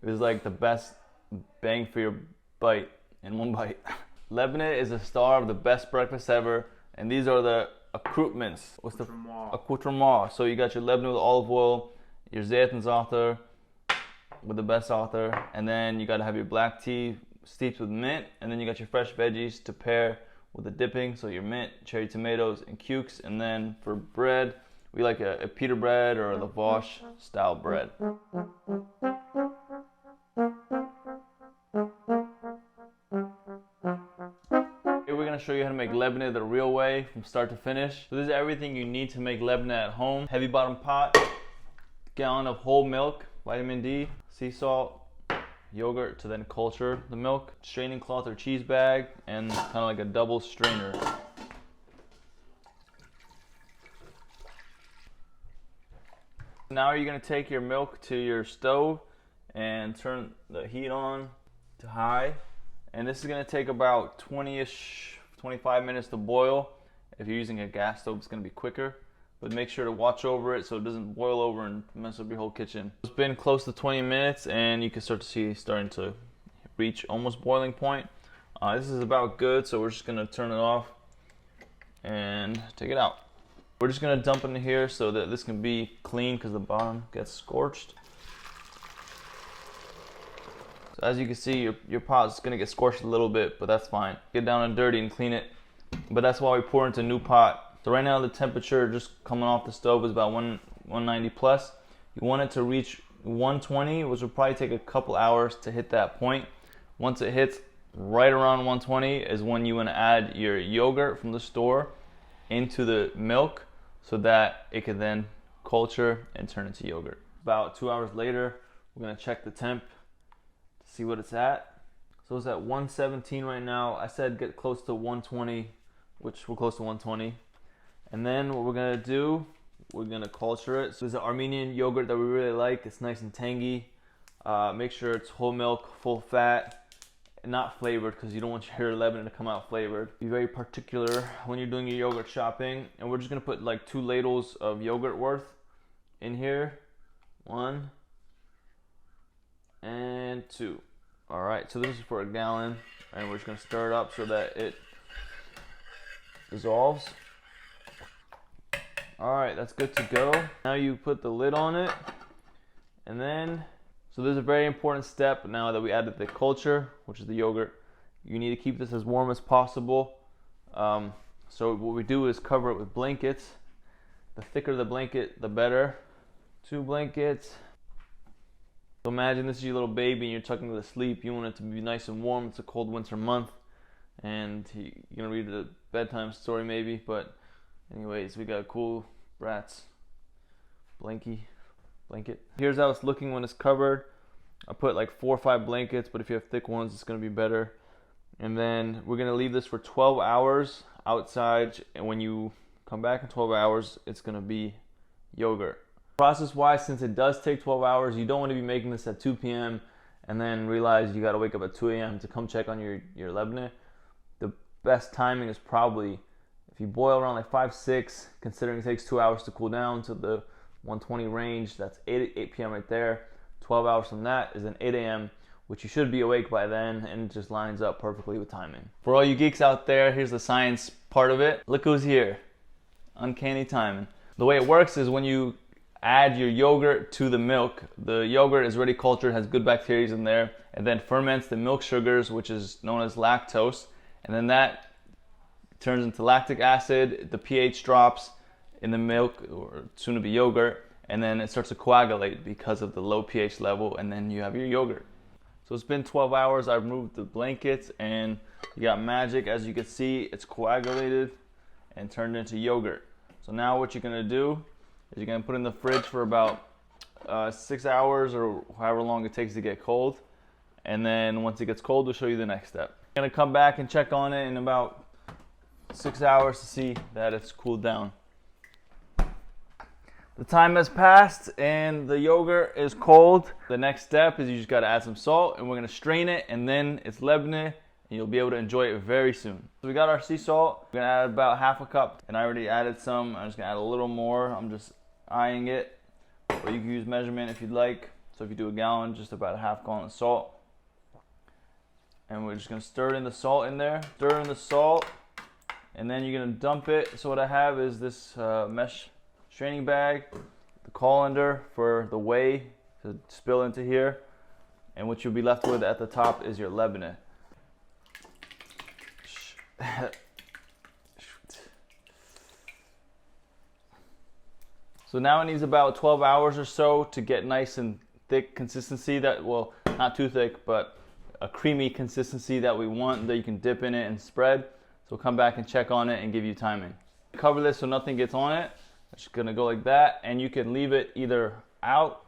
It was like the best bang for your bite in one bite. Labne is a star of the best breakfast ever, and these are the accoutrements. What's the accoutrement? So you got your Labne with olive oil, your zeytinzater with the best author, and then you got to have your black tea steeped with mint, and then you got your fresh veggies to pair with the dipping. So your mint, cherry tomatoes, and cukes. And then for bread, we like a pita bread or a Levant style bread. We're going to show you how to make Labne the real way from start to finish. So this is everything you need to make Labne at home. Heavy bottom pot, gallon of whole milk, vitamin D, sea salt, yogurt to then culture the milk, straining cloth or cheese bag, and kind of like a double strainer. Now you're going to take your milk to your stove and turn the heat on to high. And this is going to take about 20-ish, 25 minutes to boil. If you're using a gas stove, it's going to be quicker. But make sure to watch over it so it doesn't boil over and mess up your whole kitchen. It's been close to 20 minutes and you can start to see it's starting to reach almost boiling point. This is about good, so we're just going to turn it off and take it out. We're just going to dump it in here so that this can be clean because the bottom gets scorched. So as you can see, your pot is going to get scorched a little bit, but that's fine. Get down and dirty and clean it. But that's why we pour into a new pot. So right now the temperature just coming off the stove is about 190 plus. You want it to reach 120, which will probably take a couple hours to hit that point. Once it hits right around 120 is when you want to add your yogurt from the store into the milk so that it can then culture and turn into yogurt. About 2 hours later, we're going to check the temp to see what it's at. So it's at 117 right now. I said get close to 120, which we're close to 120. And then what we're gonna do, we're gonna culture it. So there's an Armenian yogurt that we really like. It's nice and tangy. Make sure it's whole milk, full fat, and not flavored because you don't want your Labne to come out flavored. Be very particular when you're doing your yogurt shopping. And we're just gonna put like 2 ladles of yogurt worth in here. 1 and 2. All right, so this is for a gallon, and we're just gonna stir it up so that it dissolves. All right, that's good to go. Now you put the lid on it, and then, so there's a very important step now that we added the culture, which is the yogurt. You need to keep this as warm as possible. So what we do is cover it with blankets. The thicker the blanket, the better. 2 blankets. So imagine this is your little baby and you're tucking it to sleep. You want it to be nice and warm. It's a cold winter month, and you're gonna read a bedtime story maybe, but anyways, we got a cool Bratz blanket. Here's how it's looking when it's covered. I put like 4 or 5 blankets, but if you have thick ones, it's gonna be better. And then we're gonna leave this for 12 hours outside, and when you come back in 12 hours, it's gonna be yogurt. Process wise, since it does take 12 hours, you don't want to be making this at 2 p.m. and then realize you gotta wake up at 2 a.m. to come check on your Labne. The best timing is probably if you boil around like 5-6, considering it takes 2 hours to cool down to the 120 range, that's 8 p.m. right there. 12 hours from that is an 8 a.m., which you should be awake by then, and it just lines up perfectly with timing. For all you geeks out there, here's the science part of it. Look who's here. Uncanny timing. The way it works is when you add your yogurt to the milk, the yogurt is already cultured, has good bacteria in there, and then ferments the milk sugars, which is known as lactose, and then that turns into lactic acid. The pH drops in the milk, or soon to be yogurt, and then it starts to coagulate because of the low pH level, and then you have your yogurt. So it's been 12 hours. I've removed the blankets, and you got magic. As you can see, it's coagulated and turned into yogurt. So now what you're gonna do is you're gonna put it in the fridge for about 6 hours or however long it takes to get cold, and then once it gets cold, we'll show you the next step. I'm gonna come back and check on it in about 6 hours to see that it's cooled down. The time has passed and the yogurt is cold. The next step is you just gotta add some salt, and we're gonna strain it, and then it's Labne, and you'll be able to enjoy it very soon. So we got our sea salt. We're gonna add about half a cup, and I already added some. I'm just gonna add a little more. I'm just eyeing it, or you can use measurement if you'd like. So if you do a gallon, just about a half gallon of salt. And we're just gonna stir in the salt in there, stir in the salt, and then you're gonna dump it. So what I have is this mesh straining bag, the colander for the whey to spill into here, and what you'll be left with at the top is your Labne. So now it needs about 12 hours or so to get nice and thick consistency that, well, not too thick, but a creamy consistency that we want, that you can dip in it and spread. So we'll come back and check on it and give you timing. Cover this so nothing gets on it. It's just gonna go like that, and you can leave it either out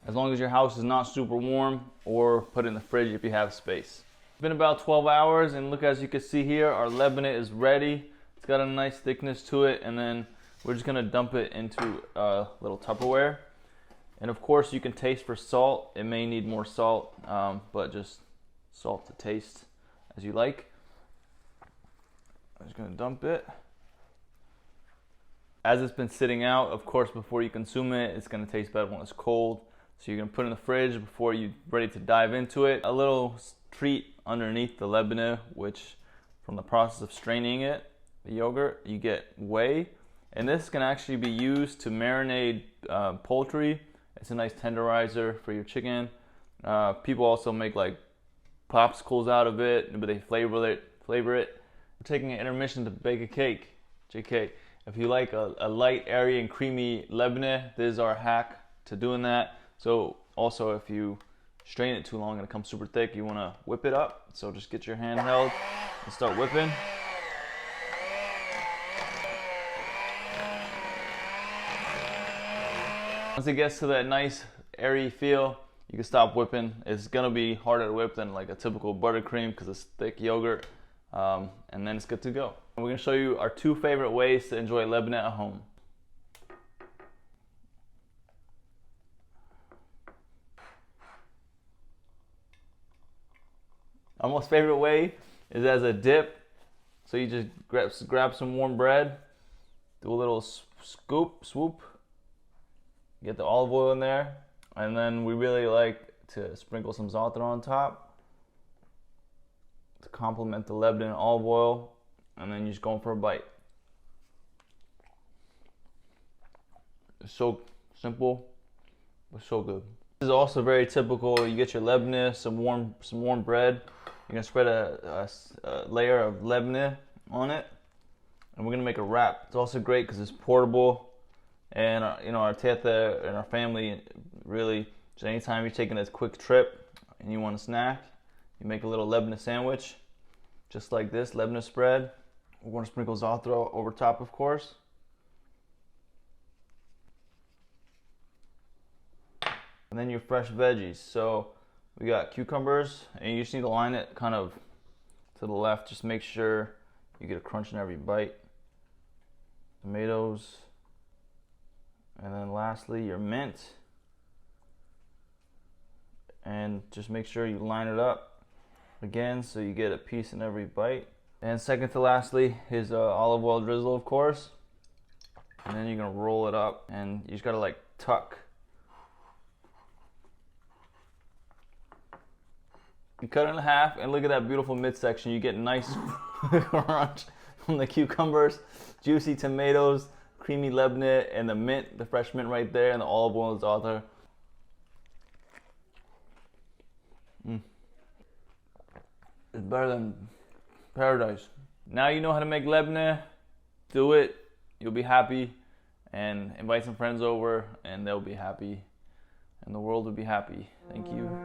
as long as your house is not super warm, or put it in the fridge if you have space. It's been about 12 hours, and look, as you can see here, our Labne is ready. It's got a nice thickness to it, and then we're just gonna dump it into a little Tupperware. And of course, you can taste for salt. It may need more salt, but just salt to taste as you like. I'm just gonna dump it. As it's been sitting out, of course, before you consume it, it's gonna taste better when it's cold. So you're gonna put it in the fridge before you're ready to dive into it. A little treat underneath the Labne, which from the process of straining it, the yogurt, you get whey. And this can actually be used to marinate poultry. It's a nice tenderizer for your chicken. People also make like popsicles out of it, but they flavor it. We're taking an intermission to bake a cake. JK, if you like a light, airy, and creamy Labne, this is our hack to doing that. So also, if you strain it too long and it comes super thick, you want to whip it up. So just get your hand held and start whipping. Once it gets to that nice airy feel, you can stop whipping. It's gonna be harder to whip than like a typical buttercream because it's thick yogurt, and then it's good to go. And we're gonna show you our 2 favorite ways to enjoy Labne at home. Our most favorite way is as a dip. So you just grab some warm bread, do a little swoop, get the olive oil in there, and then we really like to sprinkle some za'atar on top to complement the Labne and olive oil, and then you're just going for a bite. It's so simple, but so good. This is also very typical. You get your Labne, some warm bread. You're gonna spread a layer of Labne on it, and we're gonna make a wrap. It's also great because it's portable. And our teta and our family, really, just anytime you're taking a quick trip and you want a snack, you make a little Labne sandwich, just like this, Labne spread. We're going to sprinkle za'atar over top, of course. And then your fresh veggies. So we got cucumbers, and you just need to line it kind of to the left. Just make sure you get a crunch in every bite. Tomatoes. And then lastly, your mint. And just make sure you line it up again so you get a piece in every bite. And second to lastly is olive oil drizzle, of course. And then you're gonna roll it up, and you just gotta like tuck. You cut it in half, and look at that beautiful midsection. You get nice crunch from the cucumbers, juicy tomatoes, creamy Labne, and the mint, the fresh mint right there, and the olive oil and za'atar. It's better than paradise. Now you know how to make Labne. Do it. You'll be happy, and invite some friends over, and they'll be happy, and the world will be happy. Thank you.